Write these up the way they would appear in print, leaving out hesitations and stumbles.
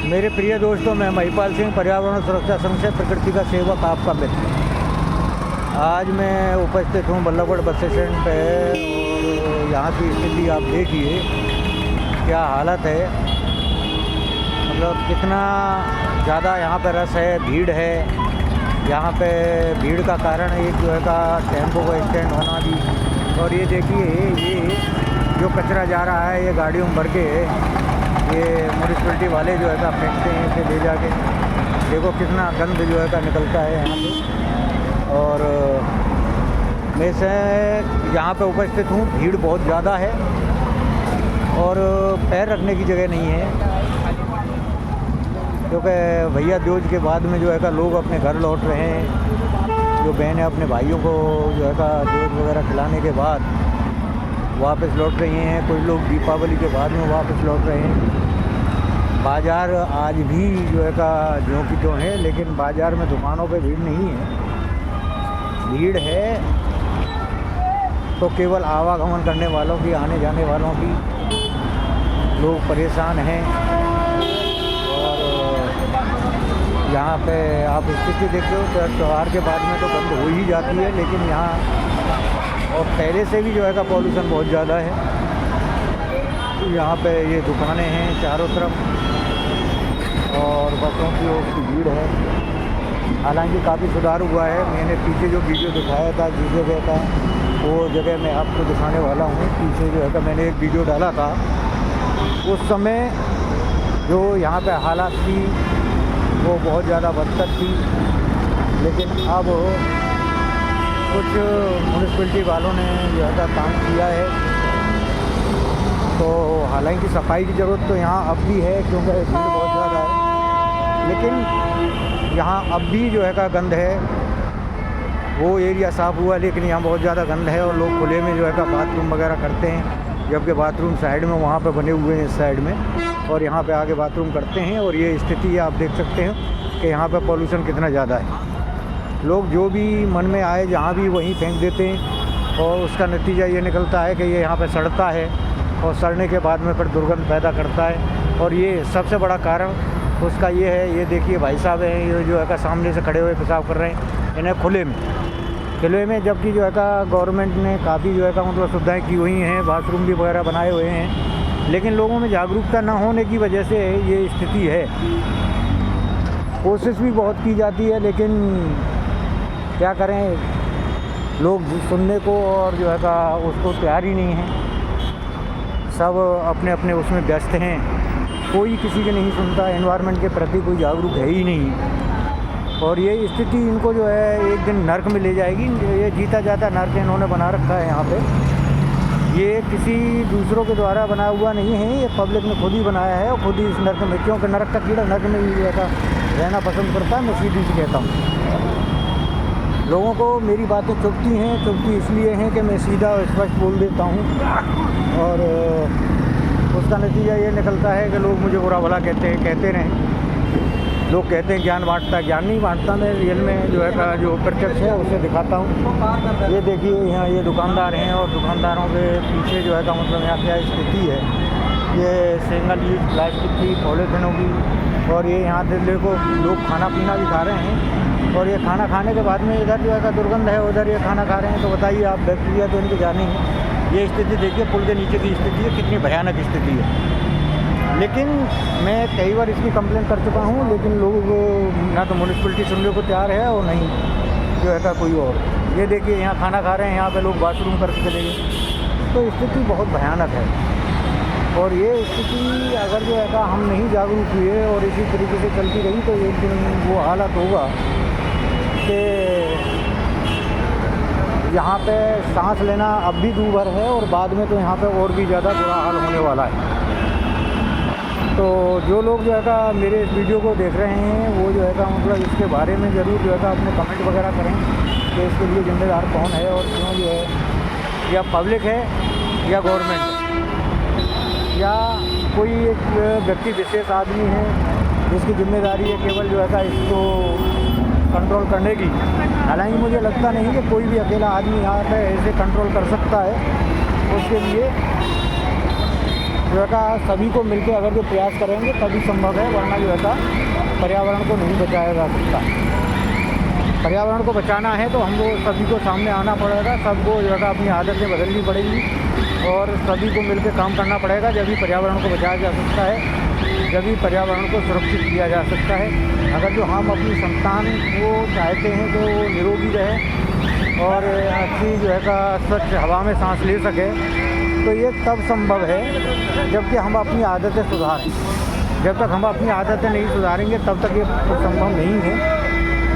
मेरे प्रिय दोस्तों, मैं महिपाल सिंह, पर्यावरण सुरक्षा संघ से प्रकृति का सेवक, आपका मित्र। आज मैं उपस्थित हूँ बल्लभगढ़ बस स्टैंड पे और यहाँ की स्थिति आप देखिए क्या हालत है। मतलब कितना ज़्यादा यहाँ पे रश है, भीड़ है। यहाँ पे भीड़ का कारण एक जो है का टेम्पो का स्टैंड होना भी। और ये देखिए, ये जो कचरा जा रहा है ये गाड़ियों में भर के ये म्यूनिसिपलिटी वाले जो है का फेंकते हैं इसे ले जाके। देखो कितना गंद जो है का निकलता है यहाँ पे। और मैं से यहाँ पे उपस्थित हूँ, भीड़ बहुत ज़्यादा है और पैर रखने की जगह नहीं है, क्योंकि भैया दूज के बाद में जो है का लोग अपने घर लौट रहे हैं। जो बहनें अपने भाइयों को जो है का दूध वगैरह खिलाने के बाद वापस लौट रही हैं। कुछ लोग दीपावली के बाद में वापस लौट रहे हैं। बाज़ार आज भी जो है का ज्यों की त्यों है, लेकिन बाज़ार में दुकानों पे भीड़ नहीं है। भीड़ है तो केवल आवागमन करने वालों की, आने जाने वालों की। लोग परेशान हैं और यहाँ पे आप स्थिति देखते हो तो त्यौहार के बाद में तो बंद हो ही जाती है, लेकिन यहाँ और पहले से भी जो है का पॉल्यूशन बहुत ज़्यादा है। यहाँ पे ये दुकानें हैं चारों तरफ और बसों की भीड़ है। हालांकि काफ़ी सुधार हुआ है। मैंने पीछे जो वीडियो दिखाया था जिस जगह का, वो जगह मैं आपको दिखाने वाला हूँ। पीछे जो है का मैंने एक वीडियो डाला था, उस समय जो यहाँ पे हालात थी वो बहुत ज़्यादा बदतर थी। लेकिन अब कुछ म्यूनिसिपलिटी वालों ने जो है काम किया है, तो हालांकि सफाई की ज़रूरत तो यहाँ अब भी है क्योंकि भीड़ बहुत ज़्यादा है। लेकिन यहाँ अब भी जो है का गंद है। वो एरिया साफ़ हुआ लेकिन यहाँ बहुत ज़्यादा गंद है और लोग खुले में जो है का बाथरूम वगैरह करते हैं, जबकि बाथरूम साइड में वहाँ पे बने हुए हैं इस साइड में, और यहाँ पे आगे बाथरूम करते हैं। और ये स्थिति आप देख सकते हैं कि यहाँ पे पॉल्यूशन कितना ज़्यादा है। लोग जो भी मन में आए जहाँ भी वहीं फेंक देते हैं और उसका नतीजा ये निकलता है कि ये यहाँ पे सड़ता है और सड़ने के बाद में फिर दुर्गंध पैदा करता है। और ये सबसे बड़ा कारण उसका ये है, ये देखिए भाई साहब हैं, ये जो है का सामने से खड़े हुए पेशाब कर रहे हैं इन्हें खुले में, जबकि जो है का गवर्नमेंट ने काफ़ी जो है का मतलब सुविधाएँ की हुई हैं, बाथरूम भी वगैरह बनाए हुए हैं। लेकिन लोगों में जागरूकता न होने की वजह से ये स्थिति है। कोशिश भी बहुत की जाती है लेकिन क्या करें, लोग सुनने को और जो है का उसको तैयार ही नहीं है। सब अपने अपने उसमें व्यस्त हैं, कोई किसी की नहीं सुनता। एनवायरनमेंट के प्रति कोई जागरूक है ही नहीं। और ये स्थिति इनको जो है एक दिन नर्क में ले जाएगी। ये जीता जाता नर्क इन्होंने बना रखा है यहाँ पे। ये किसी दूसरों के द्वारा बनाया हुआ नहीं है, ये पब्लिक ने खुद ही बनाया है और खुद ही इस नर्क में, क्योंकि नर्क का कीड़ा नर्क में भी जो है रहना पसंद करता है। मैं सीधी सी कहता हूँ, लोगों को मेरी बातें चुभती इसलिए हैं कि मैं सीधा और स्पष्ट बोल देता हूँ। और उसका नतीजा ये निकलता है कि लोग मुझे बुरा भला कहते रहें। लोग कहते हैं ज्ञान बांटता, ज्ञान नहीं बांटता। मैं रियल में जो है का जो प्रत्यक्ष है उसे दिखाता हूँ। ये देखिए यहाँ ये दुकानदार हैं और दुकानदारों के पीछे जो है का मतलब यहाँ क्या स्थिति है। ये सिंगल यूज प्लास्टिक की पॉलीथिनों की, और ये यहाँ देखो लोग खाना पीना भी खा रहे हैं और ये खाना खाने के बाद में इधर जो है का दुर्गंध है, उधर ये खाना खा रहे हैं। तो बताइए आप, बैक्टीरिया तो इनके जाने हैं। ये स्थिति देखिए पुल के नीचे की स्थिति है, कितनी भयानक स्थिति है। लेकिन मैं कई बार इसकी कंप्लेंट कर चुका हूँ, लेकिन लोग ना तो म्यूनिसिपलिटी सुनने को तैयार है और नहीं जो है का कोई और। ये देखिए यहाँ खाना खा रहे हैं, यहाँ पे लोग बाथरूम करके चले गए। तो स्थिति बहुत भयानक है। और ये स्थिति अगर जो है का हम नहीं जागरूक हुए और इसी तरीके से चलती रही तो एक दिन वो हालत होगा कि यहाँ पे सांस लेना अब भी दूभर है और बाद में तो यहाँ पे और भी ज़्यादा बुरा हाल होने वाला है। तो जो लोग जो है का मेरे इस वीडियो को देख रहे हैं वो जो है का मतलब इसके बारे में ज़रूर जो है का अपने कमेंट वगैरह करें कि इसके लिए जिम्मेदार कौन है और क्यों जो है, या पब्लिक है या गवर्नमेंट या कोई एक व्यक्ति विशेष आदमी है जिसकी जिम्मेदारी है केवल जो है का इसको कंट्रोल करने की। हालांकि मुझे लगता नहीं कि कोई भी अकेला आदमी यहाँ पे ऐसे कंट्रोल कर सकता है। उसके लिए जो है सभी को मिलकर अगर जो प्रयास करेंगे तभी संभव है, वरना जो है पर्यावरण को नहीं बचाया जा सकता। पर्यावरण को बचाना है तो हमको सभी को सामने आना पड़ेगा, सबको जो है अपनी आदतें बदलनी पड़ेगी और सभी को मिलकर काम करना पड़ेगा। जब भी पर्यावरण को बचाया जा सकता है, जब भी पर्यावरण को सुरक्षित किया जा सकता है। अगर जो हम अपनी संतान को चाहते हैं कि वो निरोगी रहे और अच्छी जो है स्वच्छ हवा में सांस ले सके, तो ये तब संभव है जबकि हम अपनी आदतें सुधारें। जब तक हम अपनी आदतें नहीं सुधारेंगे तब तक ये संभव नहीं है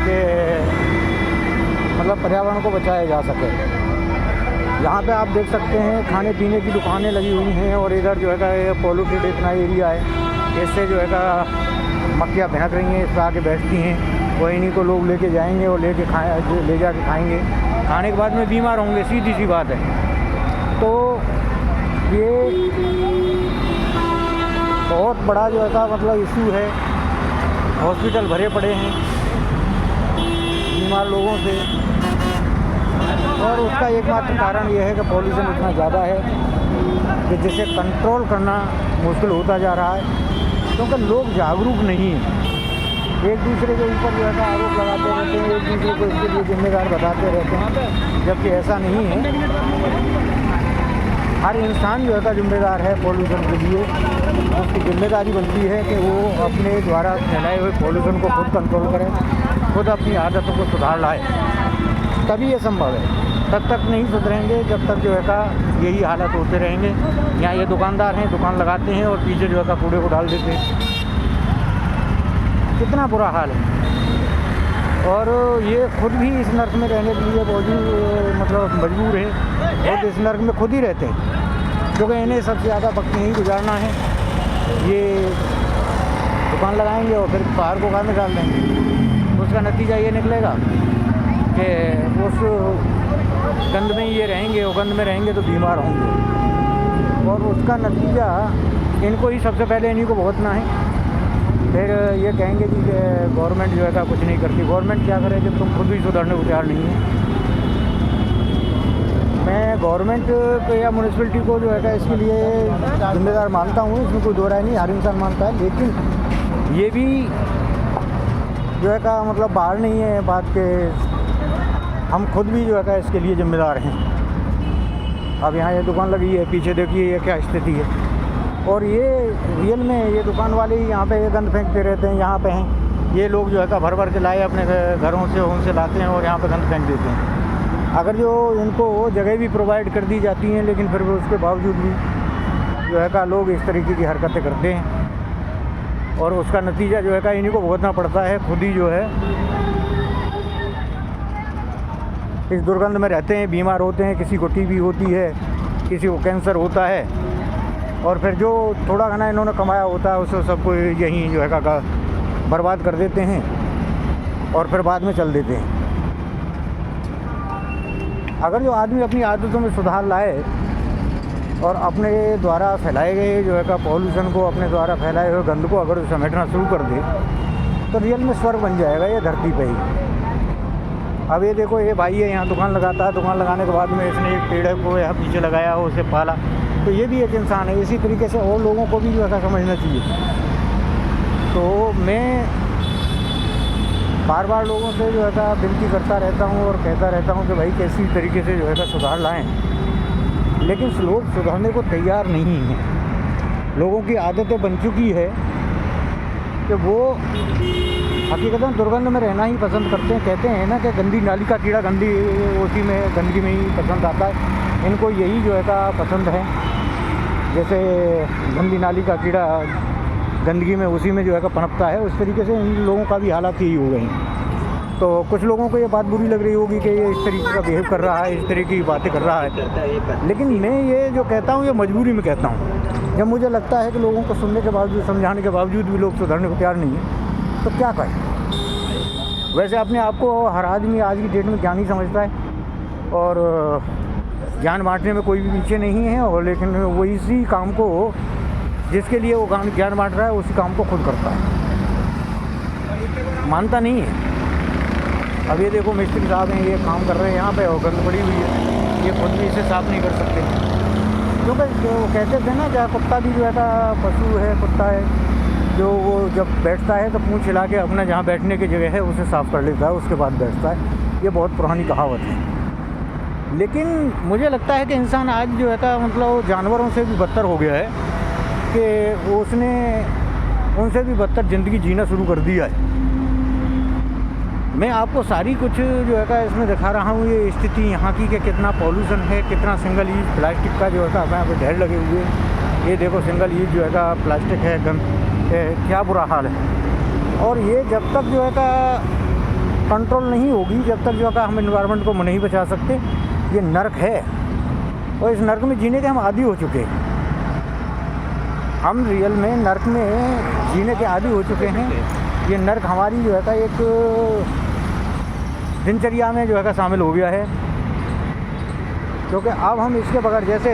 कि मतलब पर्यावरण को बचाया जा सके। यहाँ पे आप देख सकते हैं खाने पीने की दुकानें लगी हुई हैं और इधर जो है ये पॉल्यूटेड इतना एरिया है, इससे जो है मक्खियाँ भिनक रही हैं, इस पर आके बैठती हैं। वो इन्हीं को लोग लेके जाएंगे और ले जाके खाएंगे, खाने के बाद में बीमार होंगे, सीधी सी बात है। तो ये बहुत बड़ा जो है मतलब इशू है। हॉस्पिटल भरे पड़े हैं बीमार लोगों से और उसका एकमात्र कारण यह है कि पॉल्यूशन इतना ज़्यादा है कि जिसे कंट्रोल करना मुश्किल होता जा रहा है, क्योंकि लोग जागरूक नहीं हैं। एक दूसरे के ऊपर जो है आरोप लगाते रहते हैं, एक दूसरे को इसके लिए जिम्मेदार बताते रहते हैं, जबकि ऐसा नहीं है। हर इंसान जो है जिम्मेदार है पॉल्यूशन के लिए। उसकी जिम्मेदारी बनती है कि वो अपने द्वारा फैलाए हुए पॉल्यूशन को खुद कंट्रोल करें, खुद अपनी आदतों को सुधार लाए, तभी ये संभव है। तब तक नहीं सुधरेंगे जब तक जो है यही हालत होते रहेंगे। यहाँ ये दुकानदार हैं, दुकान लगाते हैं और पीछे जो है कूड़े को डाल देते हैं। कितना बुरा हाल है। और ये खुद भी इस नर्क में रहने के लिए मतलब मजबूर हैं और इस नर्क में खुद ही रहते हैं, क्योंकि इन्हें सबसे ज़्यादा वक्त नहीं गुजारना है। ये दुकान लगाएंगे और फिर बाहर को गांद डाल देंगे। उसका नतीजा ये निकलेगा कि उस गंद में ये रहेंगे और गंद में रहेंगे तो बीमार होंगे और उसका नतीजा इनको ही सबसे पहले इन्हीं को भुगतना है। फिर ये कहेंगे कि गवर्नमेंट जो है कुछ नहीं करती। गवर्नमेंट क्या करे जब तुम खुद भी सुधरने को तैयार नहीं है। मैं गवर्नमेंट को या म्यूनसिपलिटी को जो है इसके लिए जिम्मेदार मानता हूँ, इसमें कोई दो राय नहीं, हर इंसान मानता है। लेकिन ये भी जो है मतलब बाहर नहीं है बात के, हम खुद भी जो है इसके लिए जिम्मेदार हैं। अब यहाँ ये दुकान लगी है, पीछे देखिए ये क्या स्थिति है। और ये रियल में ये दुकान वाले ही यहाँ पे ये गंद फेंकते रहते हैं। यहाँ पे हैं ये लोग जो है भर भर के लाए अपने घरों से उनसे लाते हैं और यहाँ पे गंद फेंक देते हैं। अगर जो इनको जगह भी प्रोवाइड कर दी जाती हैं, लेकिन फिर उसके बावजूद भी जो है लोग इस तरीके की हरकतें करते हैं और उसका नतीजा जो है इन्हीं को भुगतना पड़ता है। खुद ही जो है इस दुर्गंध में रहते हैं, बीमार होते हैं। किसी को टीबी होती है, किसी को कैंसर होता है और फिर जो थोड़ा घना इन्होंने कमाया होता है उसको सबको यहीं जो है बर्बाद कर देते हैं और फिर बाद में चल देते हैं। अगर जो आदमी अपनी आदतों में सुधार लाए और अपने द्वारा फैलाए गए जो है पॉल्यूशन को, अपने द्वारा फैलाए हुए गंद को अगर समेटना शुरू कर दे तो रियल में स्वर्ग बन जाएगा ये धरती पे ही। अब ये देखो ये भाई है यहाँ दुकान लगाता है, दुकान लगाने के बाद में इसने एक पेड़ को यहाँ पीछे लगाया हो, उसे पाला, तो ये भी एक इंसान है। इसी तरीके से और लोगों को भी जो है समझना चाहिए। तो मैं बार बार लोगों से जो है विनती करता रहता हूँ और कहता रहता हूँ कि भाई कैसी तरीके से जो है सुधार लाएं, लेकिन लोग सुधारने को तैयार नहीं हैं। लोगों की आदतें बन चुकी है कि वो हकीकतन दुर्गंध में रहना ही पसंद करते हैं। कहते हैं ना कि गंदी नाली का कीड़ा उसी में गंदगी में ही पसंद आता है। इनको यही जो है पसंद है, जैसे गंदी नाली का कीड़ा गंदगी में उसी में जो है पनपता है, उस तरीके से इन लोगों का भी हालात यही हो गए हैं। तो कुछ लोगों को ये बात बुरी लग रही होगी कि ये इस तरीके का बिहेव कर रहा है, इस तरीके की बातें कर रहा है, लेकिन मैं ये जो कहता हूँ ये मजबूरी में कहता हूँ। जब मुझे लगता है कि लोगों को सुनने के बावजूद, समझाने के बावजूद भी लोग सुधरने को तैयार नहीं है तो क्या करें। वैसे अपने आप को हर आदमी आज की डेट में ज्ञानी समझता है और ज्ञान बांटने में कोई भी पीछे नहीं है, और लेकिन वो इसी काम को जिसके लिए वो ज्ञान बांट रहा है उसी काम को खुद करता है, मानता नहीं है। अब ये देखो मिस्त्री साहब हैं, ये काम कर रहे हैं यहाँ पे और गंद पड़ी हुई है, ये खुद भी इसे साफ़ नहीं कर सकते। क्योंकि जो कहते थे ना, जहाँ कुत्ता भी जो है पशु है, कुत्ता है जो वो जब बैठता है तो पूँछ हिला के अपना जहाँ बैठने की जगह है उसे साफ़ कर लेता है, उसके बाद बैठता है। ये बहुत पुरानी कहावत है। लेकिन मुझे लगता है कि इंसान आज जो है मतलब जानवरों से भी बदतर हो गया है, कि उसने उनसे भी बदतर ज़िंदगी जीना शुरू कर दिया है। मैं आपको सारी कुछ जो है इसमें दिखा रहा हूँ, ये स्थिति यहाँ की कि कितना पॉल्यूशन है, कितना सिंगल यूज प्लास्टिक का जो है यहाँ पे ढेर लगे हुए हैं। ये देखो सिंगल यूज जो है प्लास्टिक है, क्या बुरा हाल है। और ये जब तक जो है कंट्रोल नहीं होगी, जब तक जो है हम एनवायरनमेंट को नहीं बचा सकते। ये नर्क है और इस नर्क में जीने के हम आदी हो चुके हैं। हम रियल में नर्क में जीने के आदी हो चुके हैं। ये नर्क हमारी जो है एक दिनचर्या में जो है शामिल हो गया है, क्योंकि अब हम इसके बगैर, जैसे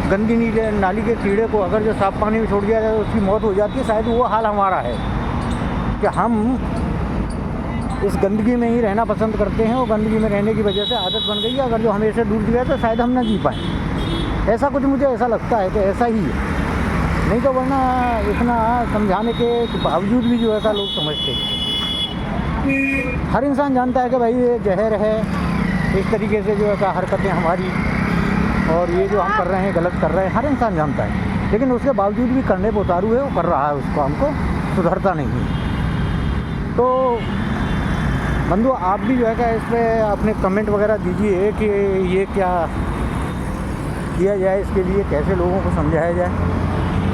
गंदी नाली के कीड़े को अगर जो साफ पानी में छोड़ दिया जाए तो उसकी मौत हो जाती है, शायद वो हाल हमारा है कि हम इस गंदगी में ही रहना पसंद करते हैं और गंदगी में रहने की वजह से आदत बन गई है। अगर जो हमें से दूर दिया तो शायद हम ना जी पाएँ। ऐसा कुछ मुझे ऐसा लगता है कि ऐसा ही है, नहीं तो वरना इतना समझाने के बावजूद भी जो है लोग समझते हैं। हर इंसान जानता है कि भाई ये जहर है, इस तरीके से जो है हरकतें हमारी और ये जो हम कर रहे हैं गलत कर रहे हैं, हर इंसान जानता है। लेकिन उसके बावजूद भी करने पर उतारू है, वो कर रहा है, उसको हमको सुधरता नहीं है। तो बंधु, आप भी जो है इस पर अपने कमेंट वगैरह दीजिए कि ये क्या किया जाए, इसके लिए कैसे लोगों को समझाया जाए।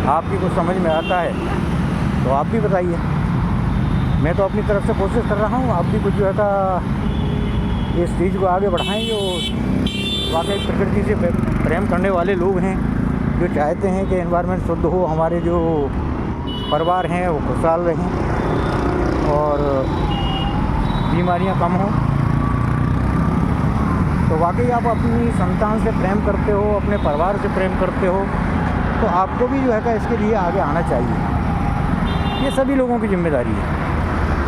आपकी कुछ समझ में आता है तो आप भी बताइए। मैं तो अपनी तरफ से कोशिश कर रहा हूँ, आप भी कुछ जो है इस चीज़ को आगे बढ़ाएं। जो वाकई प्रकृति से प्रेम करने वाले लोग हैं, जो चाहते हैं कि एनवायरनमेंट शुद्ध हो, हमारे जो परिवार हैं वो खुशहाल रहें और बीमारियां कम हों। तो वाकई आप अपनी संतान से प्रेम करते हो, अपने परिवार से प्रेम करते हो, तो आपको भी जो है इसके लिए आगे आना चाहिए। ये सभी लोगों की जिम्मेदारी है।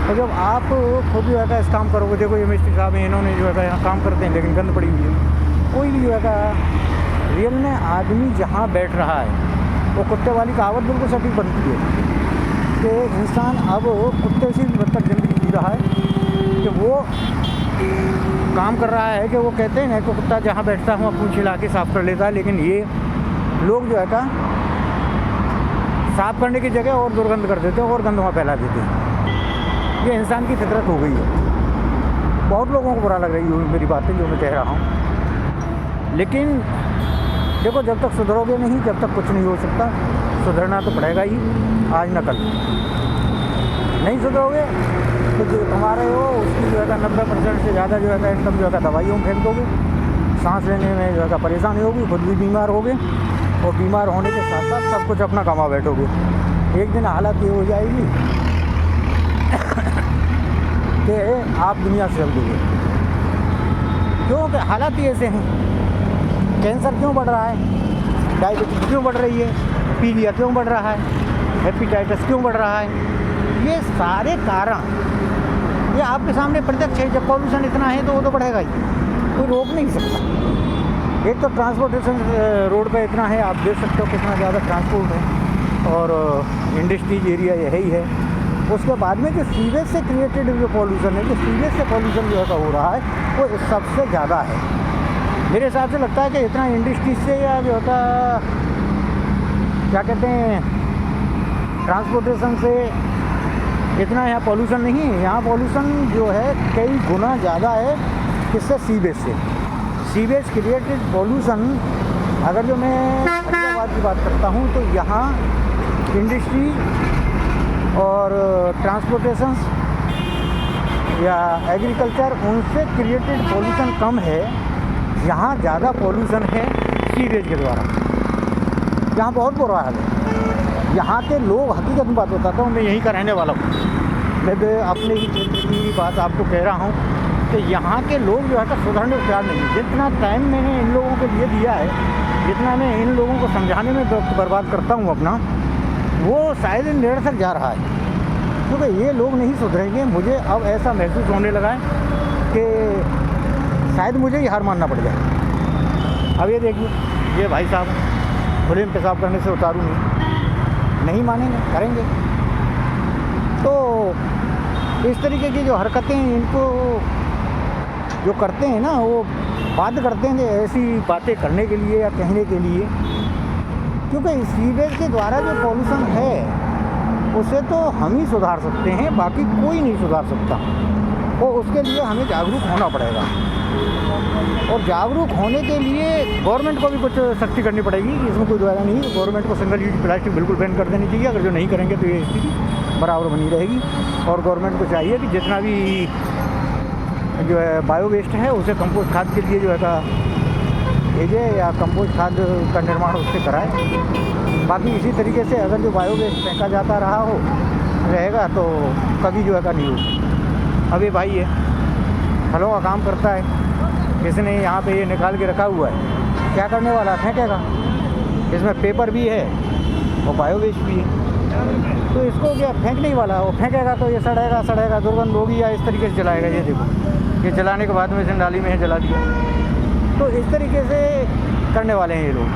और जब आप खुद जो है इस काम करोगे, देखो ये मिस्त्री साहब हैं, इन्होंने जो है यहाँ काम करते हैं लेकिन गंद पड़ी हुई है। कोई भी जो है रियल में आदमी जहाँ बैठ रहा है, वो कुत्ते वाली कहावत बिल्कुल सटीक बनती है कि इंसान अब कुत्ते से भी बदतर ज़िंदगी जी रहा है, कि वो काम कर रहा है कि वो कहते हैं कि कुत्ता जहाँ बैठता है वहाँ पूँछ हिला के साफ़ कर लेता है। लेकिन ये लोग जो है साफ़ करने की जगह और दुर्गंध कर देते हैं और गंद वहाँ फैला देते हैं। ये इंसान की फितरत हो गई है। बहुत लोगों को बुरा लग रही है मेरी बातें जो मैं कह रहा हूँ, लेकिन देखो जब तक सुधरोगे नहीं, जब तक कुछ नहीं हो सकता। सुधरना तो पड़ेगा ही, आज न कल। नहीं सुधरोगे तो जो तुम्हारे हो उसकी जो है 90% से ज़्यादा जो है इनकम जो है दवाइयों में फेंक दोगे, सांस लेने में जो है परेशानी होगी, खुद भी बीमार होगे और बीमार होने के साथ साथ सब कुछ अपना कमा बैठोगे। एक दिन हालत ये हो जाएगी कि आप दुनिया से चल दोगे। क्योंकि हालात ही ऐसे हैं। कैंसर क्यों बढ़ रहा है, डायबिटीज क्यों बढ़ रही है, पीलिया क्यों बढ़ रहा है, हेपेटाइटिस क्यों बढ़ रहा है, ये सारे कारण ये आपके सामने प्रत्यक्ष है। जब पॉल्यूशन इतना है तो वो तो बढ़ेगा ही, कोई रोक नहीं सकता। एक तो ट्रांसपोर्टेशन रोड पे इतना है, आप देख सकते हो कितना ज़्यादा ट्रांसपोर्ट है और इंडस्ट्रीज एरिया यही है। उसके बाद में जो सीवेज से क्रिएटेड जो पॉल्यूशन है, जो सीवेज से पॉल्यूशन जो है हो रहा है, वो सबसे ज़्यादा है। मेरे हिसाब से लगता है कि इतना इंडस्ट्री से या जो होता क्या कहते हैं ट्रांसपोर्टेशन से इतना यहाँ पॉल्यूशन नहीं है। यहाँ पॉल्यूशन जो है कई गुना ज़्यादा है किससे, सीवेज से। सीवेज क्रिएटेड पॉल्यूशन, अगर जो मैं हैदराबाद की बात करता हूँ तो यहाँ इंडस्ट्री और ट्रांसपोर्टेशन या एग्रीकल्चर उनसे क्रिएटेड पॉल्यूशन कम है। यहाँ ज़्यादा पॉल्यूशन है सीवेज के द्वारा। यहाँ बहुत बुरा हाल है। यहाँ के लोग, हकीकत में बात बताता हूँ, मैं यहीं का रहने वाला हूँ, मैं अपने ही क्षेत्र की बात आपको कह रहा हूँ कि यहाँ के लोग जो है सुधरने को तैयार नहीं। जितना टाइम मैंने इन लोगों के लिए दिया है, जितना मैं इन लोगों को समझाने में वक्त बर्बाद करता हूँ अपना, वो शायद निरर्थक जा रहा है, क्योंकि ये लोग नहीं सुधरेंगे। मुझे अब ऐसा महसूस होने लगा है कि शायद मुझे ही हार मानना पड़ जाए। अब ये देखिए ये भाई साहब खुले में पेशाब करने से उतारू नहीं मानेंगे, करेंगे। तो इस तरीके की जो हरकतें इनको जो करते हैं ना, वो बात करते हैं ऐसी बातें करने के लिए या कहने के लिए, क्योंकि सीवेज के द्वारा जो पॉल्यूशन है उसे तो हम ही सुधार सकते हैं, बाकी कोई नहीं सुधार सकता। और उसके लिए हमें जागरूक होना पड़ेगा, और जागरूक होने के लिए गवर्नमेंट को भी कुछ सख्ती करनी पड़ेगी। इसमें कोई द्वारा नहीं, गवर्नमेंट को सिंगल यूज प्लास्टिक बिल्कुल बैन कर देनी चाहिए। अगर जो नहीं करेंगे तो ये स्थिति बराबर बनी रहेगी। और गवर्नमेंट को चाहिए कि जितना भी जो है बायो वेस्ट है उसे कंपोस्ट खाद के लिए जो है का भेजे, या कंपोस्ट खाद का निर्माण उससे कराए। बाकी इसी तरीके से अगर जो बायो वेस्ट फेंका जाता रहेगा तो कभी जो है का नहीं होगा। अब ये भाई है, फलों का काम करता है, किसी ने यहाँ पे ये निकाल के रखा हुआ है, क्या करने वाला, फेंकेगा। इसमें पेपर भी है और बायो वेस्ट भी है, तो इसको क्या फेंकने ही वाला, वो फेंकेगा तो ये सड़ेगा, दुर्गंध होगी, या इस तरीके से जलाएगा। ये देखो, ये जलाने के बाद में इसे नाली में जला दिया। तो इस तरीके से करने वाले हैं ये लोग।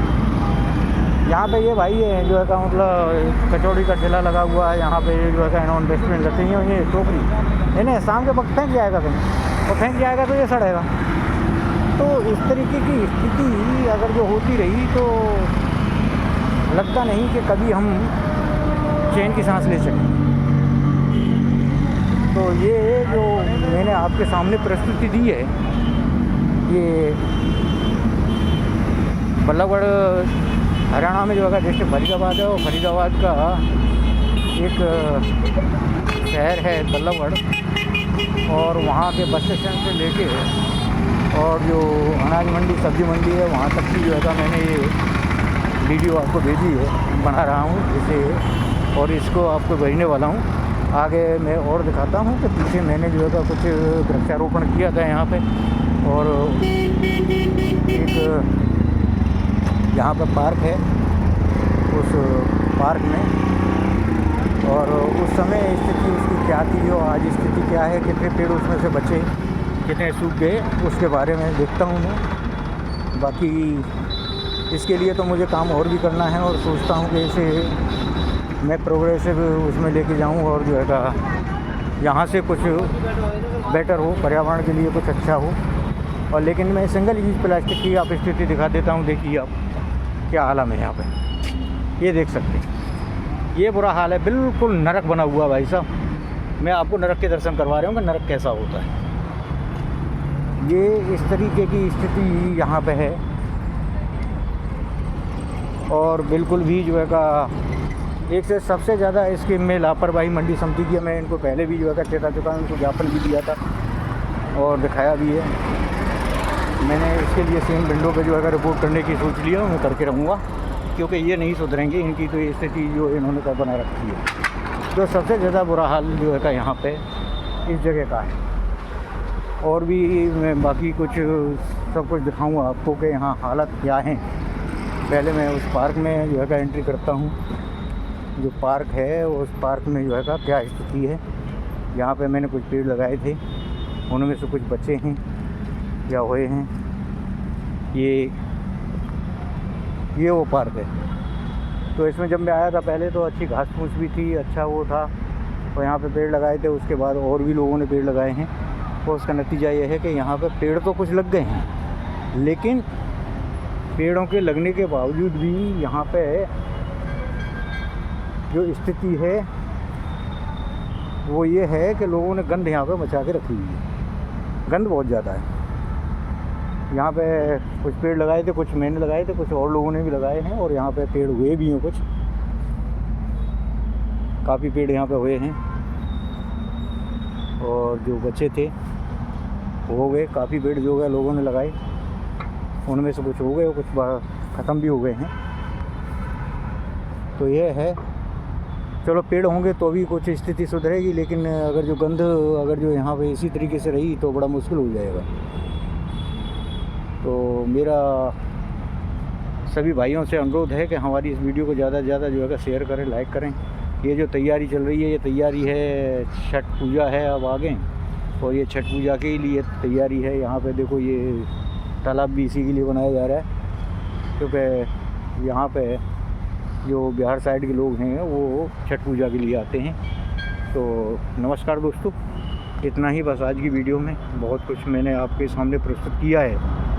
यहाँ पे ये भाई है जो है का मतलब कचौड़ी का ठेला लगा हुआ है, यहाँ पे जो है का इन्होंने डस्टबिन रखी हुई है, टोकरी, इन्हें शाम के वक्त फेंक जाएगा कहीं, और फेंक जाएगा तो ये सड़ेगा। तो इस तरीके की स्थिति अगर जो होती रही तो लगता नहीं कि कभी हम चैन की सांस ले सकें। तो ये जो मैंने आपके सामने प्रस्तुति दी है, ये बल्लभगढ़ हरियाणा में जो है डिस्ट्रिक्ट फरीदाबाद है, और फरीदाबाद का एक शहर है बल्लभगढ़, और वहाँ के बस स्टैंड से लेके और जो अनाज मंडी, सब्जी मंडी है, वहाँ तक की जो है मैंने ये वीडियो आपको भेजी है, बना रहा हूँ इसे, और इसको आपको भेजने वाला हूँ। आगे मैं और दिखाता हूँ कि पीछे मैंने जो है कुछ वृक्षारोपण किया था यहाँ पे, और एक यहाँ पर पार्क है, उस पार्क में, और उस समय स्थिति उसकी क्या थी और आज स्थिति क्या है, कितने पेड़ उसमें से बचे, कितने सूख गए, उसके बारे में देखता हूँ मैं। बाकी इसके लिए तो मुझे काम और भी करना है, और सोचता हूँ कि इसे मैं प्रोग्रेसिव उसमें लेके जाऊँ, और जो है यहाँ से कुछ बेटर हो, पर्यावरण के लिए कुछ अच्छा हो। और लेकिन मैं सिंगल यूज प्लास्टिक की आप स्थिति दिखा देता हूँ। देखिए आप क्या हाल है यहाँ पे, ये देख सकते हैं, ये बुरा हाल है, बिल्कुल नरक बना हुआ भाई साहब। मैं आपको नरक के दर्शन करवा रहा हूँ कि नरक कैसा होता है। ये इस तरीके की स्थिति यहाँ पे है, और बिल्कुल भी जो है का एक से सबसे ज़्यादा इसकी में लापरवाही मंडी समिति की। मैं इनको पहले भी जो है का चेता चुका हूँ, उनको ज्ञापन भी दिया था और दिखाया भी है। मैंने इसके लिए सेम विंडो पे जो है रिपोर्ट करने की सोच लिया, मैं करके रहूँगा, क्योंकि ये नहीं सुधरेंगे, इनकी तो स्थिति जो इन्होंने का बना रखी है। तो सबसे ज़्यादा बुरा हाल जो है का यहाँ पे इस जगह का है। और भी मैं बाकी कुछ सब कुछ दिखाऊँगा आपको कि यहाँ हालत क्या है। पहले मैं उस पार्क में जो है का एंट्री करता हूँ। जो पार्क है उस पार्क में जो है का क्या स्थिति है। यहाँ पे मैंने कुछ पेड़ लगाए थे, उनमें से कुछ बचे हैं या हुए हैं। ये वो पार्क है। तो इसमें जब मैं आया था पहले तो अच्छी घास फूस भी थी, अच्छा वो था, और यहाँ पे पेड़ लगाए थे। उसके बाद और भी लोगों ने पेड़ लगाए हैं, और उसका नतीजा ये है कि यहाँ पे पेड़ तो कुछ लग गए हैं, लेकिन पेड़ों के लगने के बावजूद भी यहाँ पे जो स्थिति है वो ये है कि लोगों ने गंद यहाँ पे मचा के रखी हुई है। गंद बहुत ज़्यादा है। यहाँ पे कुछ पेड़ लगाए थे, कुछ मैंने लगाए थे, कुछ और लोगों ने भी लगाए हैं, और यहाँ पे पेड़ हुए भी हैं, कुछ काफ़ी पेड़ यहाँ पे हुए हैं, और जो बचे थे वो हो गए। काफ़ी पेड़ जो गए लोगों ने लगाए, उनमें से कुछ हो गए, कुछ ख़त्म भी हो गए हैं। तो ये है, चलो पेड़ होंगे तो भी कुछ स्थिति सुधरेगी, लेकिन अगर जो गंध अगर जो यहाँ पे इसी तरीके से रही तो बड़ा मुश्किल हो जाएगा। तो मेरा सभी भाइयों से अनुरोध है कि हमारी इस वीडियो को ज़्यादा से ज़्यादा जो है शेयर करें, लाइक करें। ये जो तैयारी चल रही है, ये तैयारी है, छठ पूजा है अब आगे, और ये छठ पूजा के लिए तैयारी है। यहाँ पे देखो ये तालाब भी इसी के लिए बनाया जा रहा है। क्योंकि यहाँ पे जो बिहार साइड के लोग हैं वो छठ पूजा के लिए आते हैं। तो नमस्कार दोस्तों, इतना ही बस आज की वीडियो में। बहुत कुछ मैंने आपके सामने प्रस्तुत किया है।